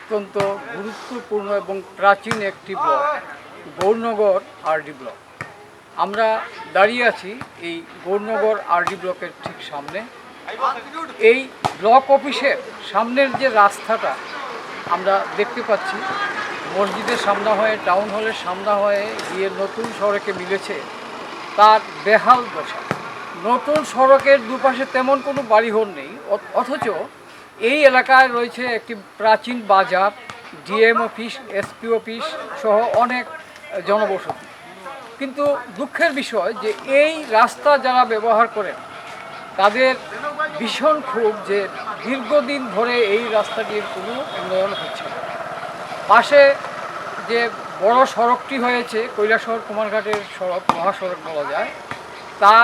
অত্যন্ত গুরুত্বপূর্ণ এবং প্রাচীন একটি ব্লক গৌরনগর আরডি ব্লক। আমরা দাঁড়িয়ে আছি এই গৌরনগর আরডি ব্লকের ঠিক সামনে। এই ব্লক অফিসের সামনের যে রাস্তাটা আমরা দেখতে পাচ্ছি, মসজিদের সামনে হয়ে টাউন হলের সামনে হয়ে গিয়ে নতুন সড়কে মিলেছে, তার বেহাল দশা। নতুন সড়কের দুপাশে তেমন কোনো বাড়িঘর নেই, অথচ এই এলাকায় রয়েছে একটি প্রাচীন বাজার, ডিএম অফিস, এসপি অফিস সহ অনেক জনবসতি। কিন্তু দুঃখের বিষয় যে এই রাস্তা যারা ব্যবহার করেন তাদের ভীষণ ক্ষোভ যে দীর্ঘদিন ধরে এই রাস্তাটির কোনো উন্নয়ন হচ্ছে না। পাশে যে বড় সড়কটি হয়েছে, কৈলাসহর কুমারঘাটের সড়ক, মহাসড়ক বলা যায়, তা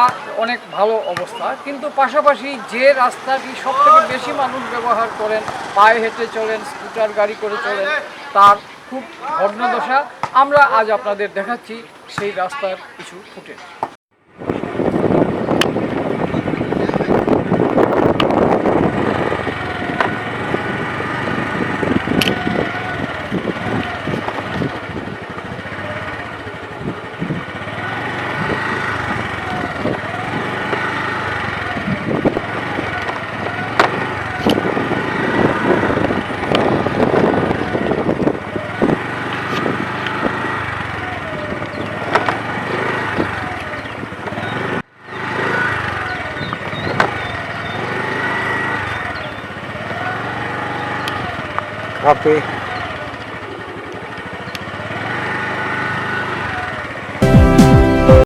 অনেক ভালো অবস্থা। কিন্তু পাশাপাশি যে রাস্তাটি সবথেকে বেশি মানুষ ব্যবহার করেন, পায়ে হেঁটে চলেন, স্কুটার গাড়ি করে চলেন, তার খুব ভগ্নদশা। আমরা আজ আপনাদের দেখাচ্ছি সেই রাস্তার কিছু ফুটেজ। Copy.